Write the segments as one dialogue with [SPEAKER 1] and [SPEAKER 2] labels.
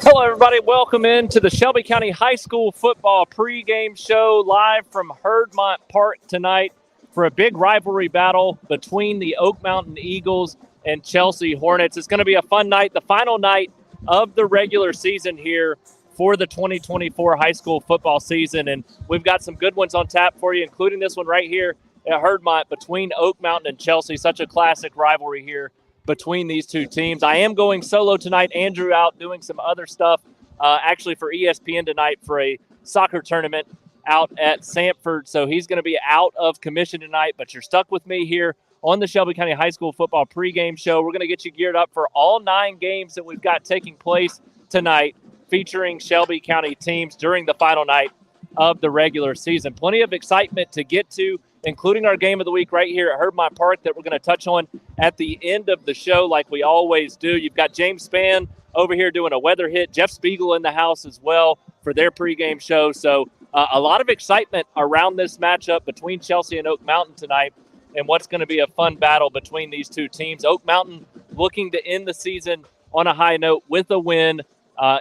[SPEAKER 1] Hello, everybody. Welcome in to the Shelby County High School football pregame show live from Heardmont Park tonight for a big rivalry battle between the Oak Mountain Eagles and Chelsea Hornets. It's going to be a fun night, the final night of the regular season here for the 2024 high school football season. And we've got some good ones on tap for you, including this one right here at Heardmont between Oak Mountain and Chelsea. Such a classic rivalry here between these two teams. I am going solo tonight. Andrew out doing some other stuff, actually for ESPN tonight for a soccer tournament out at Sanford. So he's going to be out of commission tonight, but you're stuck with me here on the Shelby County High School football pregame show. We're going to get you geared up for all 9 games that we've got taking place tonight, featuring Shelby County teams during the final night of the regular season. Plenty of excitement to get to, including our game of the week right here at Heardmont Park that we're going to touch on at the end of the show like we always do. You've got James Spann over here doing a weather hit, Jeff Spiegel in the house as well for their pregame show. So a lot of excitement around this matchup between Chelsea and Oak Mountain tonight and what's going to be a fun battle between these two teams. Oak Mountain looking to end the season on a high note with a win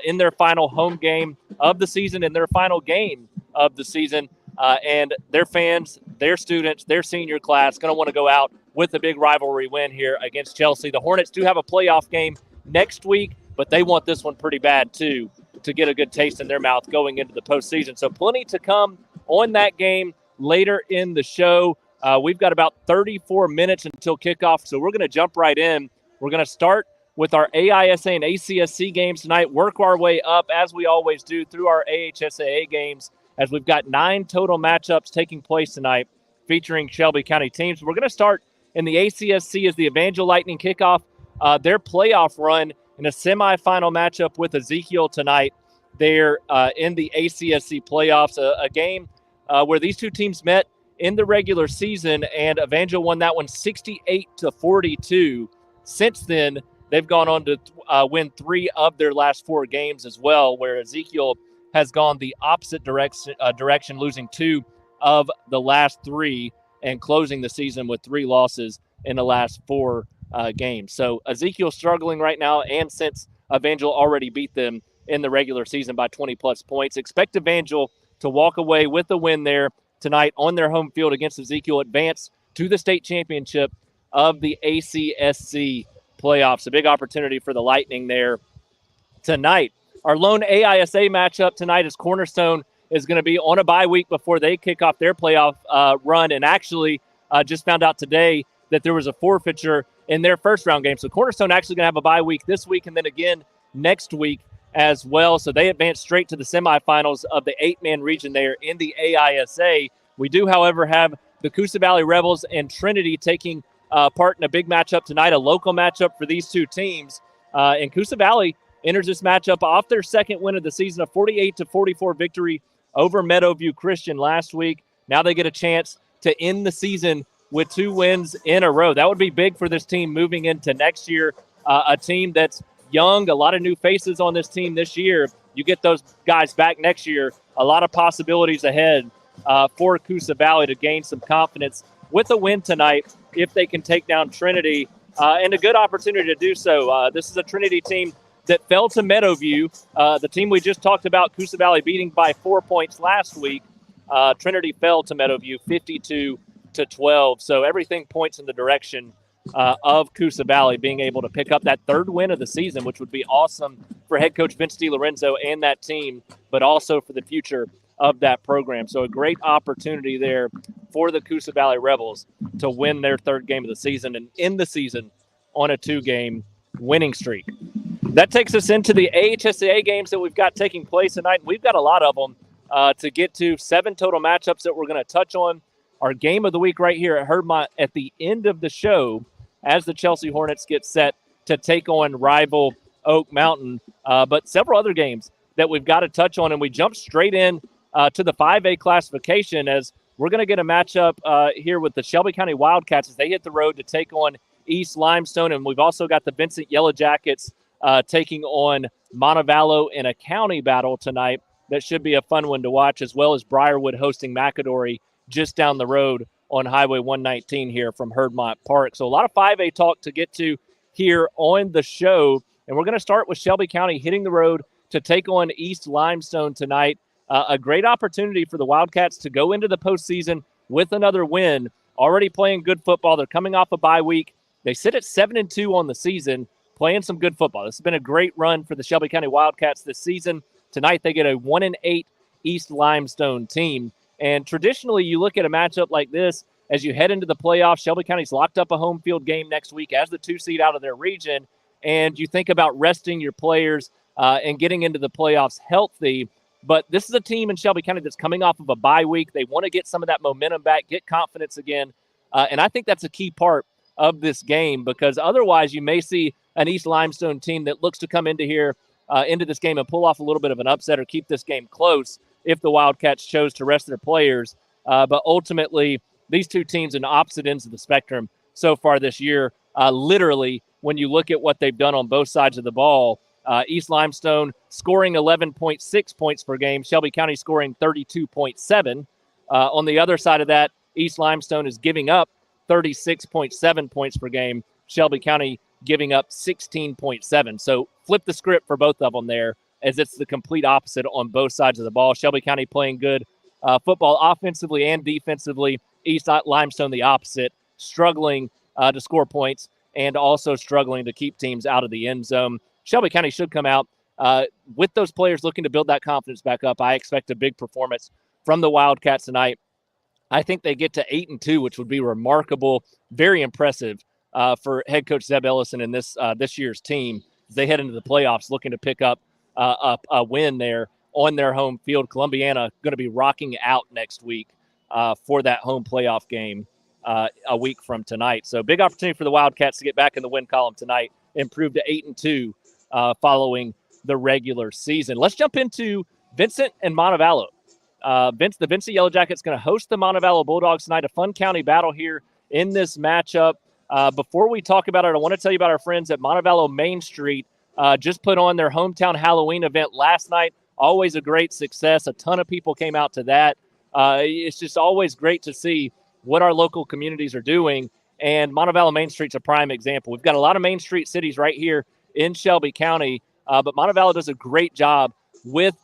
[SPEAKER 1] in their final home game of the season and their final game of the season. And their fans, their students, their senior class going to want to go out with a big rivalry win here against Chelsea. The Hornets do have a playoff game next week, but they want this one pretty bad too to get a good taste in their mouth going into the postseason. So plenty to come on that game later in the show. We've got about 34 minutes until kickoff, so we're going to jump right in. We're going to start with our AISA and ACSC games tonight, work our way up as we always do through our AHSAA games, as we've got 9 total matchups taking place tonight featuring Shelby County teams. We're going to start in the ACSC as the Evangel Lightning kick off their playoff run in a semifinal matchup with Ezekiel tonight. They're in the ACSC playoffs, a game where these two teams met in the regular season, and Evangel won that one 68-42. Since then, they've gone on to win 3 of their last 4 games as well, where Ezekiel has gone the opposite direction, losing 2 of the last 3 and closing the season with 3 losses in the last 4 games. So Ezekiel struggling right now, and since Evangel already beat them in the regular season by 20-plus points, expect Evangel to walk away with the win there tonight on their home field against Ezekiel, advance to the state championship of the ACSC playoffs. A big opportunity for the Lightning there tonight. Our lone AISA matchup tonight is Cornerstone is going to be on a bye week before they kick off their playoff run, and actually just found out today that there was a forfeiture in their first-round game. So Cornerstone actually going to have a bye week this week and then again next week as well. So they advance straight to the semifinals of the 8-man region there in the AISA. We do, however, have the Coosa Valley Rebels and Trinity taking part in a big matchup tonight, a local matchup for these two teams. And Coosa Valley enters this matchup off their second win of the season, a 48-44 victory over Meadowview Christian last week. Now they get a chance to end the season with 2 wins in a row. That would be big for this team moving into next year, a team that's young, a lot of new faces on this team this year. You get those guys back next year, a lot of possibilities ahead for Coosa Valley to gain some confidence with a win tonight if they can take down Trinity, and a good opportunity to do so. This is a Trinity team that fell to Meadowview, the team we just talked about, Coosa Valley beating by 4 points last week. Trinity fell to Meadowview 52-12. So everything points in the direction of Coosa Valley being able to pick up that 3rd win of the season, which would be awesome for head coach Vince DiLorenzo and that team, but also for the future of that program. So a great opportunity there for the Coosa Valley Rebels to win their 3rd game of the season and end the season on a 2-game winning streak. That takes us into the AHSAA games that we've got taking place tonight. We've got a lot of them to get to, 7 total matchups that we're going to touch on. Our game of the week right here at Heardmont at the end of the show as the Chelsea Hornets get set to take on rival Oak Mountain. But several other games that we've got to touch on, and we jump straight in to the 5A classification as we're going to get a matchup here with the Shelby County Wildcats as they hit the road to take on East Limestone. And we've also got the Vincent Yellow Jackets taking on Montevallo in a county battle tonight. That should be a fun one to watch, as well as Briarwood hosting McAdory just down the road on Highway 119 here from Heardmont Park. So a lot of 5A talk to get to here on the show. And we're going to start with Shelby County hitting the road to take on East Limestone tonight. A great opportunity for the Wildcats to go into the postseason with another win. Already playing good football. They're coming off a bye week. They sit at 7-2 on the season, playing some good football. This has been a great run for the Shelby County Wildcats this season. Tonight they get a 1-8 East Limestone team. And traditionally, you look at a matchup like this as you head into the playoffs. Shelby County's locked up a home field game next week as the 2 seed out of their region. And you think about resting your players and getting into the playoffs healthy. But this is a team in Shelby County that's coming off of a bye week. They want to get some of that momentum back, get confidence again. And I think that's a key part of this game, because otherwise you may see an East Limestone team that looks to come into this game and pull off a little bit of an upset or keep this game close if the Wildcats chose to rest their players. But ultimately, these two teams on opposite ends of the spectrum so far this year, literally, when you look at what they've done on both sides of the ball, East Limestone scoring 11.6 points per game, Shelby County scoring 32.7. On the other side of that, East Limestone is giving up 36.7 points per game, Shelby County giving up 16.7. So flip the script for both of them there, as it's the complete opposite on both sides of the ball. Shelby County playing good football offensively and defensively. East Limestone the opposite, struggling to score points and also struggling to keep teams out of the end zone. Shelby County should come out with those players looking to build that confidence back up. I expect a big performance from the Wildcats tonight. I think they get to 8-2, which would be remarkable, very impressive for head coach Zeb Ellison and this year's team. They head into the playoffs looking to pick up a win there on their home field. Columbiana going to be rocking out next week for that home playoff game a week from tonight. So big opportunity for the Wildcats to get back in the win column tonight, improve to 8-2 following the regular season. Let's jump into Vincent and Montevallo. The Vincent Yellow Jackets going to host the Montevallo Bulldogs tonight, a fun county battle here in this matchup. Before we talk about it, I want to tell you about our friends at Montevallo Main Street. Just put on their hometown Halloween event last night. Always a great success. A ton of people came out to that. It's just always great to see what our local communities are doing, and Montevallo Main Street's a prime example. We've got a lot of Main Street cities right here in Shelby County, but Montevallo does a great job with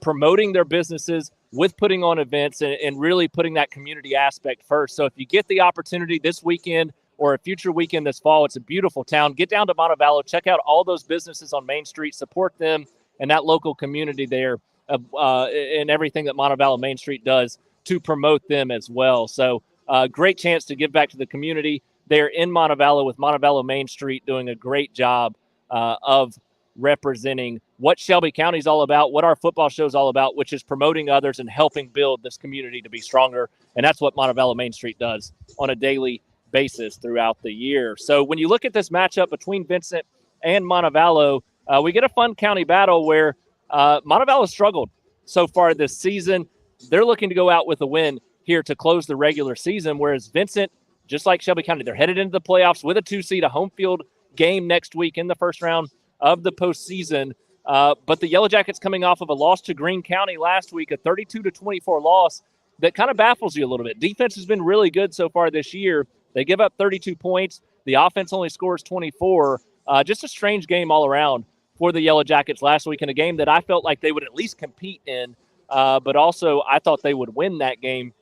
[SPEAKER 1] promoting their businesses, with putting on events, and really putting that community aspect first. So if you get the opportunity this weekend or a future weekend this fall, it's a beautiful town. Get down to Montevallo, check out all those businesses on Main Street, support them and that local community there, and everything that Montevallo Main Street does to promote them as well. So great chance to give back to the community there in Montevallo, with Montevallo Main Street doing a great job of representing what Shelby County is all about, what our football show is all about, which is promoting others and helping build this community to be stronger. And that's what Montevallo Main Street does on a daily basis throughout the year. So when you look at this matchup between Vincent and Montevallo, we get a fun county battle where Montevallo struggled so far this season. They're looking to go out with a win here to close the regular season, whereas Vincent, just like Shelby County, they're headed into the playoffs with a 2 seed, a home field game next week in the first round of the postseason. But the Yellow Jackets coming off of a loss to Greene County last week, a 32-24 loss that kind of baffles you a little bit. Defense has been really good so far this year. They give up 32 points. The offense only scores 24. Just a strange game all around for the Yellow Jackets last week, in a game that I felt like they would at least compete in, but also I thought they would win that game.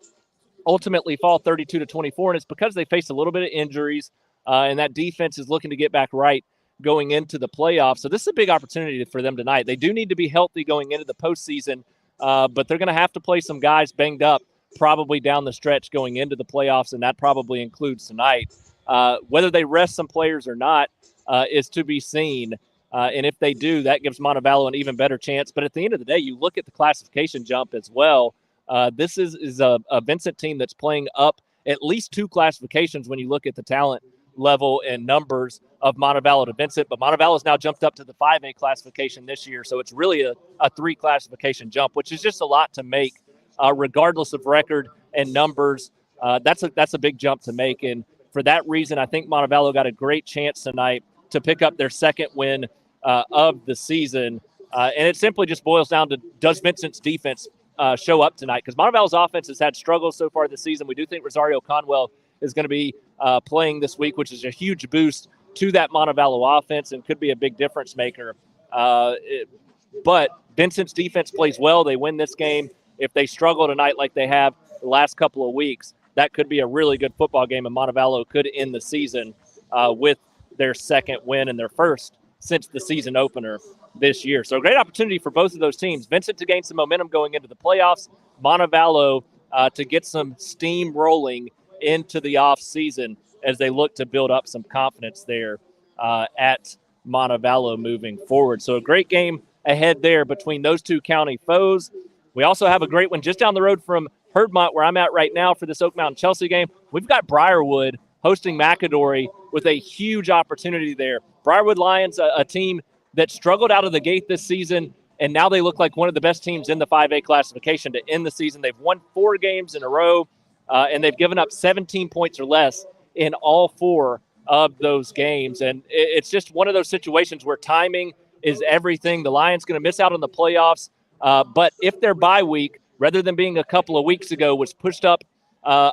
[SPEAKER 1] Ultimately fall 32-24, and it's because they faced a little bit of injuries, and that defense is looking to get back right going into the playoffs. So this is a big opportunity for them tonight. They do need to be healthy going into the postseason, but they're going to have to play some guys banged up probably down the stretch going into the playoffs, and that probably includes tonight. Whether they rest some players or not is to be seen, and if they do, that gives Montevallo an even better chance. But at the end of the day, you look at the classification jump as well. This is a Vincent team that's playing up at least 2 classifications when you look at the talent level and numbers of Montevallo to Vincent. But Montevallo's now jumped up to the 5A classification this year, so it's really a 3 classification jump, which is just a lot to make, regardless of record and numbers. That's a big jump to make, and for that reason, I think Montevallo got a great chance tonight to pick up their second win of the season. And it simply just boils down to, does Vincent's defense show up tonight? Because Montevallo's offense has had struggles so far this season. We do think Rosario Conwell is going to be playing this week, which is a huge boost to that Montevallo offense and could be a big difference maker. But Vincent's defense plays well. They win this game. If they struggle tonight like they have the last couple of weeks, that could be a really good football game, and Montevallo could end the season with their second win and their first since the season opener this year. So a great opportunity for both of those teams. Vincent to gain some momentum going into the playoffs, Montevallo to get some steam rolling into the off season as they look to build up some confidence there at Montevallo moving forward. So a great game ahead there between those two county foes. We also have a great one just down the road from Heardmont, where I'm at right now for this Oak Mountain-Chelsea game. We've got Briarwood hosting McAdory with a huge opportunity there. Briarwood Lions, a team that struggled out of the gate this season, and now they look like one of the best teams in the 5A classification to end the season. They've won 4 games in a row, and they've given up 17 points or less in all 4 of those games. And it's just one of those situations where timing is everything. The Lions going to miss out on the playoffs, but if their bye week, rather than being a couple of weeks ago, was pushed up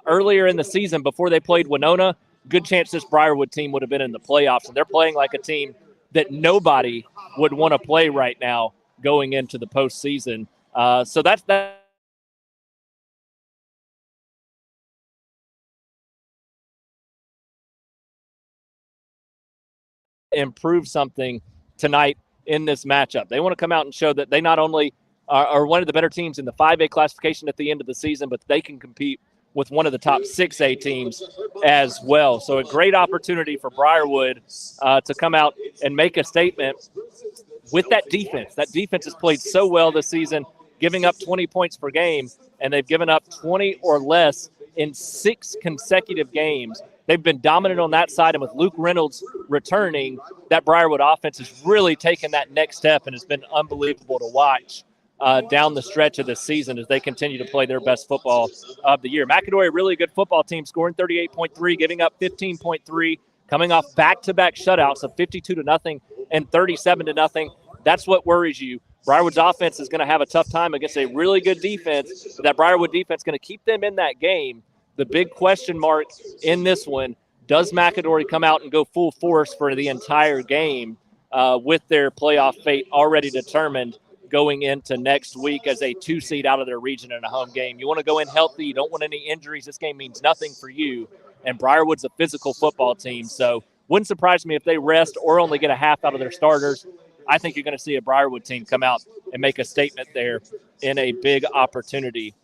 [SPEAKER 1] earlier in the season before they played Winona, good chance this Briarwood team would have been in the playoffs. And they're playing like a team that nobody would want to play right now going into the postseason. So that's that. Improve something tonight in this matchup. They want to come out and show that they not only are one of the better teams in the 5A classification at the end of the season, but they can compete with one of the top 6A teams as well. So a great opportunity for Briarwood to come out and make a statement with that defense. That defense has played so well this season, giving up 20 points per game, and they've given up 20 or less in 6 consecutive games. They've been dominant on that side, and with Luke Reynolds returning, that Briarwood offense has really taken that next step, and it's been unbelievable to watch down the stretch of the season as they continue to play their best football of the year. McAdory, a really good football team, scoring 38.3, giving up 15.3, coming off back-to-back shutouts of 52-0 and 37-0. That's what worries you. Briarwood's offense is going to have a tough time against a really good defense. That Briarwood defense is going to keep them in that game. The big question mark in this one, does McAdory come out and go full force for the entire game with their playoff fate already determined going into next week as a 2 seed out of their region in a home game? You want to go in healthy. You don't want any injuries. This game means nothing for you. And Briarwood's a physical football team, so wouldn't surprise me if they rest or only get a half out of their starters. I think you're going to see a Briarwood team come out and make a statement there in a big opportunity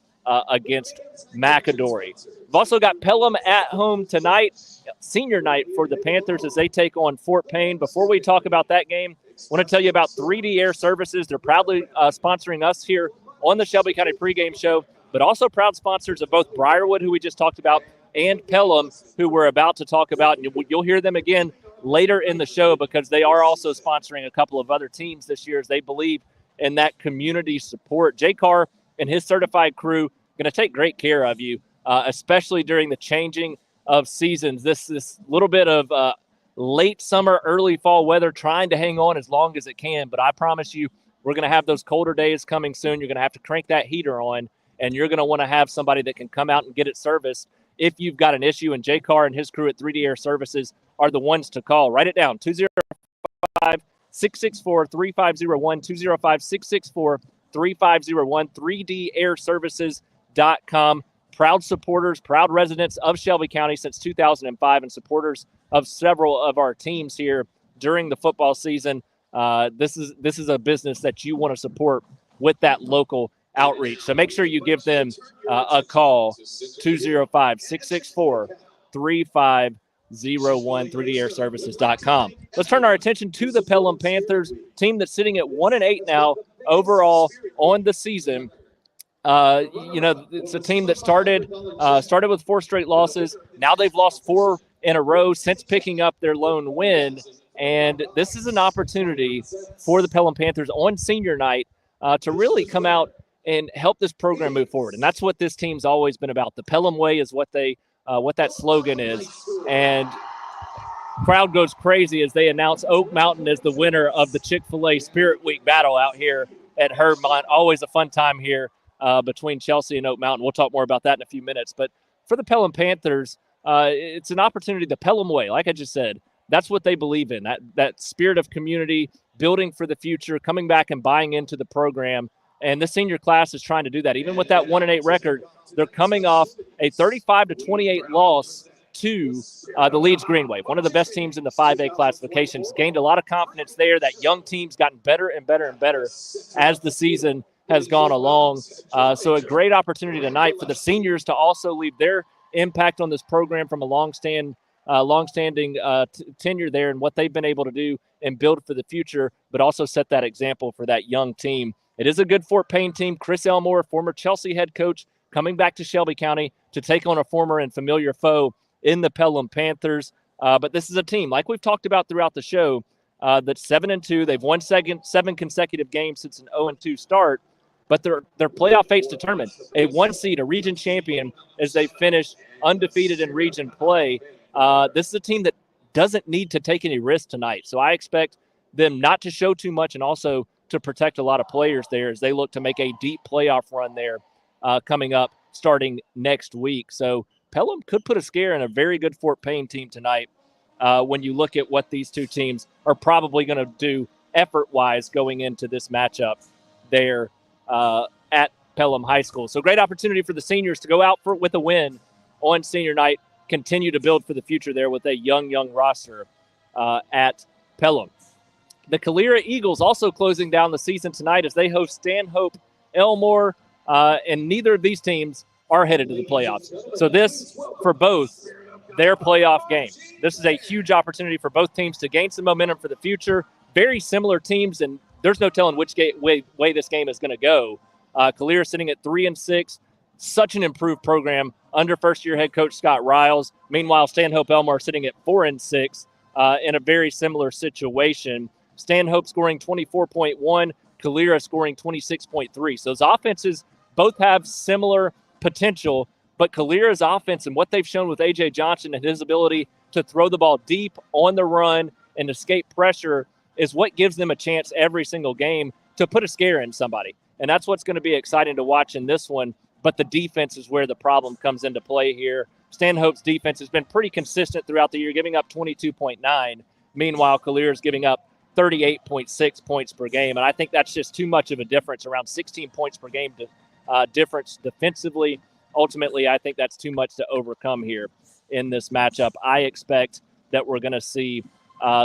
[SPEAKER 1] against McAdory. We've also got Pelham at home tonight, senior night for the Panthers as they take on Fort Payne. Before we talk about that game, I want to tell you about 3D Air Services. They're proudly sponsoring us here on the Shelby County Pregame Show, but also proud sponsors of both Briarwood, who we just talked about, and Pelham, who we're about to talk about. And you'll hear them again later in the show because they are also sponsoring a couple of other teams this year as they believe in that community support. Jay Carr and his certified crew going to take great care of you, especially during the changing of seasons. This little bit of late summer, early fall weather trying to hang on as long as it can. But I promise you, we're going to have those colder days coming soon. You're going to have to crank that heater on, and you're going to want to have somebody that can come out and get it serviced if you've got an issue. And Jay Carr and his crew at 3D Air Services are the ones to call. Write it down, 205-664-3501, 205-664-3501, 3dairservices.com. Proud supporters, proud residents of Shelby County since 2005, and supporters of several of our teams here during the football season. This is a business that you want to support with that local outreach. So make sure you give them a call, 205-664-3501, 3dairservices.com. Let's turn our attention to the Pelham Panthers, team that's sitting at 1-8 now overall on the season. It's a team that started with 4 straight losses. Now they've lost 4 in a row since picking up their lone win. And this is an opportunity for the Pelham Panthers on senior night to really come out and help this program move forward. And that's what this team's always been about. The Pelham way is what that slogan is. And crowd goes crazy as they announce Oak Mountain as the winner of the Chick-fil-A Spirit Week battle out here at Heardmont. Always a fun time here between Chelsea and Oak Mountain. We'll talk more about that in a few minutes. But for the Pelham Panthers, it's an opportunity the Pelham way, like I just said, That's what they believe in, that spirit of community, building for the future, coming back and buying into the program. And the senior class is trying to do that. Even with that 1-8 record, they're coming off a 35-28 loss to the Leeds Green Wave, one of the best teams in the 5A classifications. Gained a lot of confidence there. That young team's gotten better and better and better as the season has gone along. So a great opportunity tonight for the seniors to also leave their impact on this program from a long-standing tenure there and what they've been able to do and build for the future, but also set that example for that young team. It is a good Fort Payne team. Chris Elmore, former Chelsea head coach, coming back to Shelby County to take on a former and familiar foe in the Pelham Panthers. But this is a team, like we've talked about throughout the show, that's 7-2. They've won 7 consecutive games since an 0-2 start, but their playoff fate's determined. A 1 seed, a region champion, as they finish undefeated in region play. This is a team that doesn't need to take any risks tonight. So I expect them not to show too much and also to protect a lot of players there as they look to make a deep playoff run there coming up starting next week. So Pelham could put a scare in a very good Fort Payne team tonight when you look at what these two teams are probably going to do effort-wise going into this matchup there at Pelham High School. So great opportunity for the seniors to go out with a win on senior night, continue to build for the future there with a young roster at Pelham. The Calera Eagles also closing down the season tonight as they host Stanhope Elmore, and neither of these teams are headed to the playoffs. So this, for both, their playoff game. This is a huge opportunity for both teams to gain some momentum for the future. Very similar teams, and there's no telling which way this game is going to go. Calera sitting at 3-6, such an improved program under first-year head coach Scott Riles. Meanwhile, Stanhope Elmore sitting at 4-6 in a very similar situation. Stanhope scoring 24.1, Calera scoring 26.3. So those offenses both have similar potential, but Calera's offense and what they've shown with A.J. Johnson and his ability to throw the ball deep on the run and escape pressure is what gives them a chance every single game to put a scare in somebody. And that's what's going to be exciting to watch in this one. But the defense is where the problem comes into play here. Stanhope's defense has been pretty consistent throughout the year, giving up 22.9. Meanwhile, Calera's giving up 38.6 points per game. And I think that's just too much of a difference, around 16 points per game difference defensively. Ultimately, I think that's too much to overcome here in this matchup. I expect that we're going to see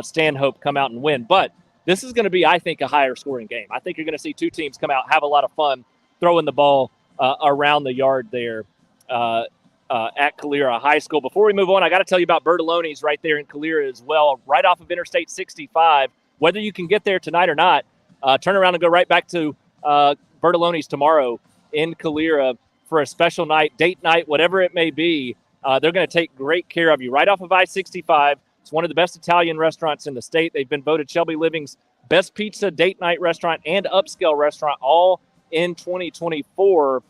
[SPEAKER 1] Stanhope come out and win. But this is going to be, I think, a higher scoring game. I think you're going to see two teams come out, have a lot of fun throwing the ball around the yard there at Calera High School. Before we move on, I got to tell you about Bertoloni's right there in Calera as well, right off of Interstate 65. Whether you can get there tonight or not, turn around and go right back to Bertoloni's tomorrow in Calera for a special night, date night, whatever it may be. They're going to take great care of you. Right off of I-65, it's one of the best Italian restaurants in the state. They've been voted Shelby Living's best pizza, date night restaurant, and upscale restaurant all in 2024.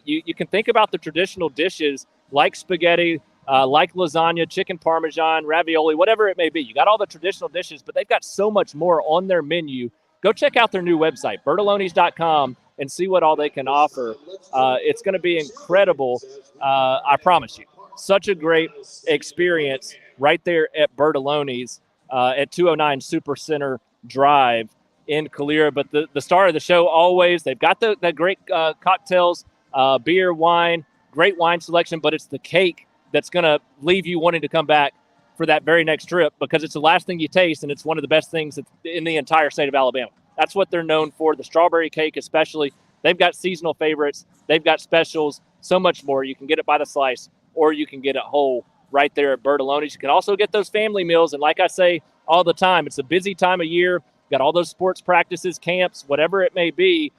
[SPEAKER 1] You can think about the traditional dishes like spaghetti, like lasagna, chicken parmesan, ravioli, whatever it may be. You got all the traditional dishes, but they've got so much more on their menu. Go check out their new website, bertolonis.com, and see what all they can offer. It's going to be incredible, I promise you. Such a great experience right there at Bertoloni's at 209 Supercenter Drive in Calera. But the star of the show always, they've got the great cocktails, beer, wine, great wine selection, but it's the cake that's going to leave you wanting to come back for that very next trip because it's the last thing you taste, and it's one of the best things in the entire state of Alabama. That's what they're known for, the strawberry cake especially. They've got seasonal favorites. They've got specials, so much more. You can get it by the slice or you can get it whole right there at Bertoloni's. You can also get those family meals, and like I say all the time, it's a busy time of year. Got all those sports practices, camps, whatever it may be,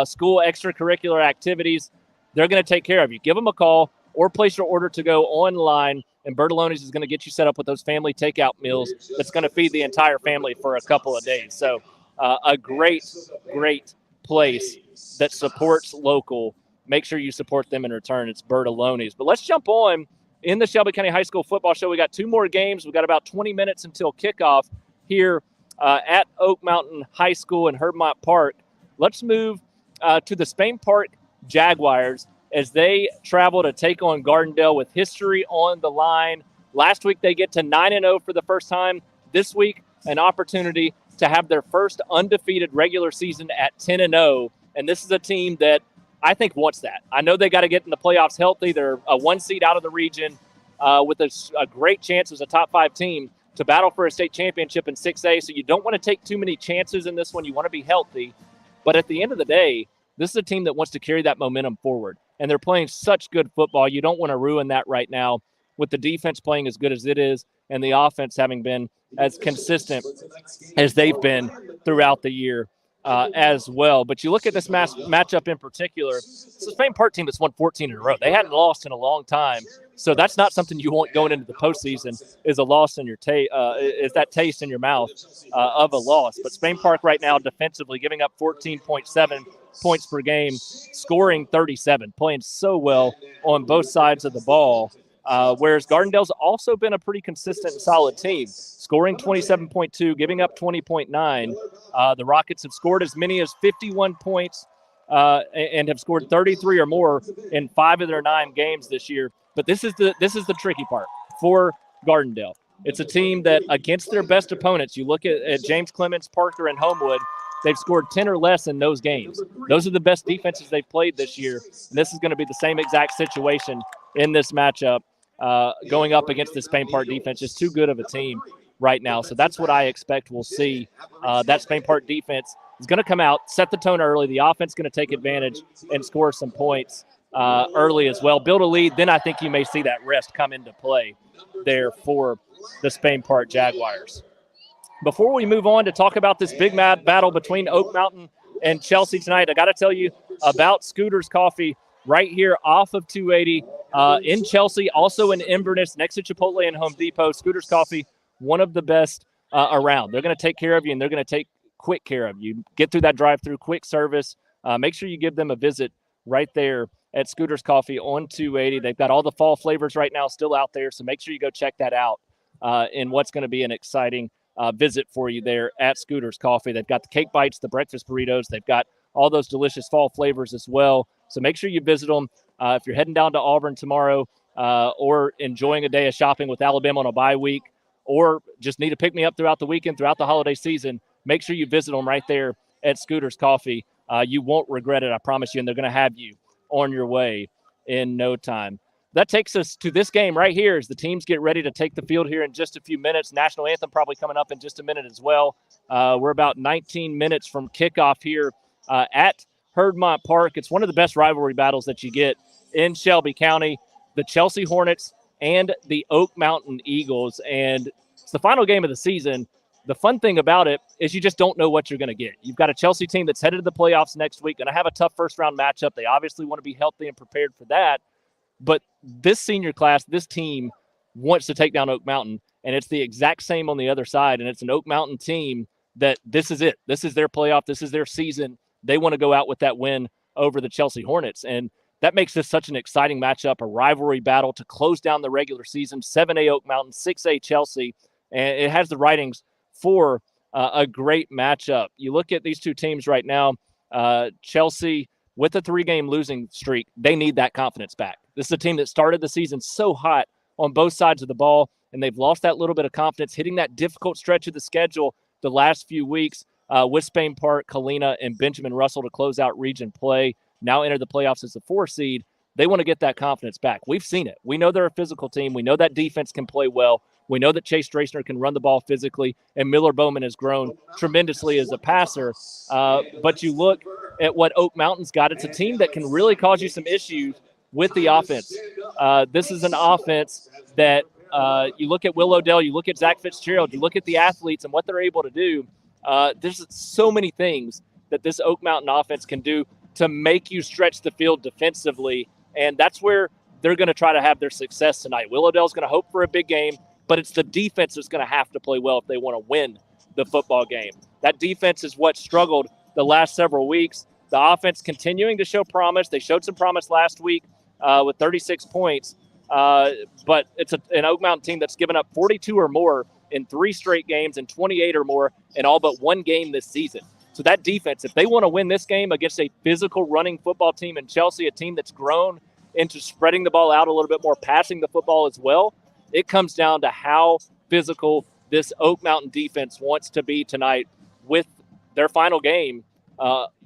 [SPEAKER 1] school extracurricular activities. They're going to take care of you. Give them a call or place your order to go online, and Bertoloni's is going to get you set up with those family takeout meals that's going to feed the entire family for a couple of days. So a great, great place that supports local. Make sure you support them in return. It's Bertoloni's. But let's jump on in the Shelby County High School football show. We got two more games. We've got about 20 minutes until kickoff here at Oak Mountain High School in Heardmont Park. Let's move to the Spain Park Jaguars as they travel to take on Gardendale with history on the line. Last week, they get to 9-0 for the first time. This week, an opportunity to have their first undefeated regular season at 10-0. And this is a team that I think wants that. I know they got to get in the playoffs healthy. They're a 1 seed out of the region with a great chance as a top 5 team to battle for a state championship in 6A. So you don't want to take too many chances in this one. You want to be healthy. But at the end of the day, this is a team that wants to carry that momentum forward. And they're playing such good football. You don't want to ruin that right now with the defense playing as good as it is and the offense having been as consistent as they've been throughout the year as well. But you look at this matchup in particular, it's the Spain Park team that's won 14 in a row. They hadn't lost in a long time. So that's not something you want going into the postseason is a loss in your is that taste in your mouth of a loss. But Spain Park right now defensively giving up 14.7 points per game, scoring 37, playing so well on both sides of the ball. Whereas Gardendale's also been a pretty consistent and solid team, scoring 27.2, giving up 20.9. The Rockets have scored as many as 51 points and have scored 33 or more in 5 of their 9 games this year. But this is the tricky part for Gardendale. It's a team that against their best opponents, you look at James Clements, Parker, and Homewood, they've scored 10 or less in those games. Those are the best defenses they've played this year. And this is going to be the same exact situation in this matchup. Going up against the Spain Park defense is too good of a team right now. So that's what I expect we'll see. That Spain Park defense is going to come out, set the tone early. The offense is going to take advantage and score some points early as well. Build a lead, then I think you may see that rest come into play there for the Spain Park Jaguars. Before we move on to talk about this big battle between Oak Mountain and Chelsea tonight, I got to tell you about Scooter's Coffee right here off of 280 in Chelsea, also in Inverness, next to Chipotle and Home Depot. Scooter's Coffee, one of the best around. They're going to take care of you, and they're going to take quick care of you. Get through that drive-through, quick service. Make sure you give them a visit right there at Scooter's Coffee on 280. They've got all the fall flavors right now still out there, so make sure you go check that out in what's going to be an exciting visit for you there at Scooter's Coffee. They've got the cake bites, the breakfast burritos. They've got all those delicious fall flavors as well. So make sure you visit them. If you're heading down to Auburn tomorrow or enjoying a day of shopping with Alabama on a bye week, or just need to pick me up throughout the weekend, throughout the holiday season, make sure you visit them right there at Scooter's Coffee. You won't regret it, I promise you, and they're going to have you on your way in no time. That takes us to this game right here as the teams get ready to take the field here in just a few minutes. National anthem probably coming up in just a minute as well. We're about 19 minutes from kickoff here at Heardmont Park. It's one of the best rivalry battles that you get in Shelby County, the Chelsea Hornets and the Oak Mountain Eagles. And it's the final game of the season. The fun thing about it is you just don't know what you're going to get. You've got a Chelsea team that's headed to the playoffs next week, going to have a tough first-round matchup. They obviously want to be healthy and prepared for that. But this senior class, this team wants to take down Oak Mountain, and it's the exact same on the other side. And it's an Oak Mountain team that this is it. This is their playoff. This is their season. They want to go out with that win over the Chelsea Hornets. And that makes this such an exciting matchup, a rivalry battle to close down the regular season. 7A Oak Mountain, 6A Chelsea. And it has the writings for a great matchup. You look at these two teams right now, Chelsea with a 3-game losing streak, they need that confidence back. This is a team that started the season so hot on both sides of the ball, and they've lost that little bit of confidence, hitting that difficult stretch of the schedule the last few weeks with Spain Park, Kalina, and Benjamin Russell to close out region play. Now enter the playoffs as a 4 seed. They want to get that confidence back. We've seen it. We know they're a physical team. We know that defense can play well. We know that Chase Drayson can run the ball physically, and Miller Bowman has grown tremendously as a passer. But you look at what Oak Mountain's got. It's a team that can really cause you some issues with the offense. This is an offense that you look at Will Odell, you look at Zach Fitzgerald, you look at the athletes and what they're able to do. There's so many things that this Oak Mountain offense can do to make you stretch the field defensively, and that's where they're going to try to have their success tonight. Will Odell's going to hope for a big game, but it's the defense that's going to have to play well if they want to win the football game. That defense is what struggled the last several weeks. The offense continuing to show promise. They showed some promise last week with 36 points, but it's an Oak Mountain team that's given up 42 or more in 3 straight games and 28 or more in all but 1 game this season. So that defense, if they want to win this game against a physical running football team in Chelsea, a team that's grown into spreading the ball out a little bit more, passing the football as well, It comes down to how physical this Oak Mountain defense wants to be tonight with their final game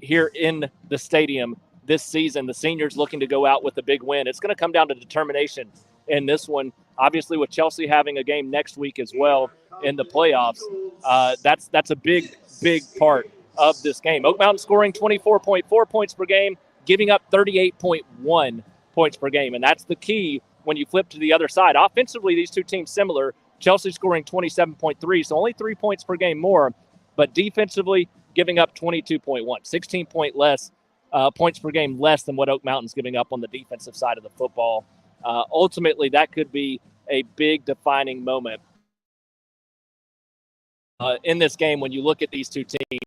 [SPEAKER 1] here in the stadium this season. The seniors looking to go out with a big win. It's going to come down to determination in this one. Obviously, with Chelsea having a game next week as well in the playoffs, that's a big part of this game. Oak Mountain scoring 24.4 points per game, giving up 38.1 points per game, and that's the key when you flip to the other side. Offensively, these two teams similar. Chelsea scoring 27.3, so only 3 points per game more, but defensively giving up 22.1, 16 points per game less than what Oak Mountain's giving up on the defensive side of the football. Ultimately, that could be a big defining moment in this game when you look at these two teams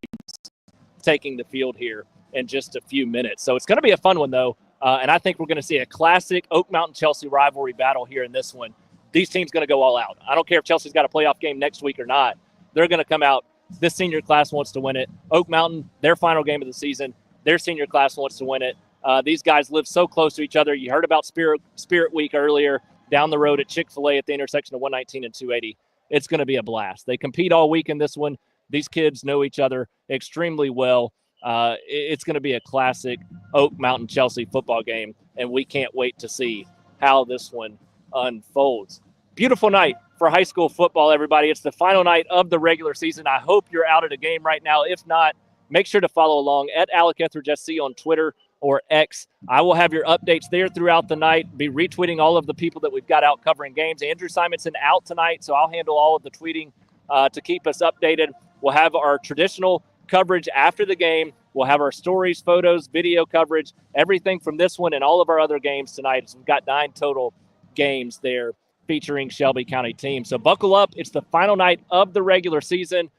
[SPEAKER 1] taking the field here in just a few minutes. So it's going to be a fun one, though, and I think we're going to see a classic Oak Mountain-Chelsea rivalry battle here in this one. These teams going to go all out. I don't care if Chelsea's got a playoff game next week or not. They're going to come out. This senior class wants to win it. Oak Mountain, their final game of the season, their senior class wants to win it. These guys live so close to each other. You heard about Spirit Week earlier down the road at Chick-fil-A at the intersection of 119 and 280. It's going to be a blast. They compete all week in this one. These kids know each other extremely well. It's going to be a classic Oak Mountain-Chelsea football game, and we can't wait to see how this one unfolds. Beautiful night for high school football, everybody. It's the final night of the regular season. I hope you're out at a game right now. If not, make sure to follow along at Alec Etheridge SC on Twitter or X. I will have your updates there throughout the night, be retweeting all of the people that we've got out covering games. Andrew Simonson out tonight, so I'll handle all of the tweeting to keep us updated. We'll have our traditional coverage after the game. We'll have our stories, photos, video coverage, everything from this one and all of our other games tonight. So we've got 9 total games there featuring Shelby County teams. So buckle up. It's the final night of the regular season.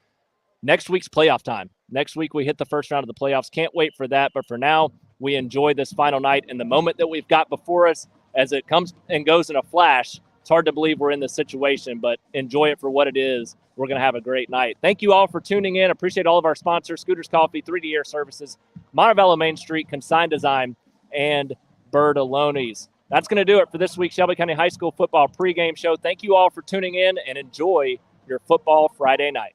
[SPEAKER 1] Next week's playoff time. Next week we hit the first round of the playoffs. Can't wait for that. But for now, we enjoy this final night and the moment that we've got before us as it comes and goes in a flash. It's hard to believe we're in this situation, but enjoy it for what it is. We're going to have a great night. Thank you all for tuning in. Appreciate all of our sponsors, Scooters Coffee, 3D Air Services, Montevallo Main Street, Consign Design, and Bertoloni's. That's going to do it for this week's Shelby County High School football pregame show. Thank you all for tuning in and enjoy your football Friday night.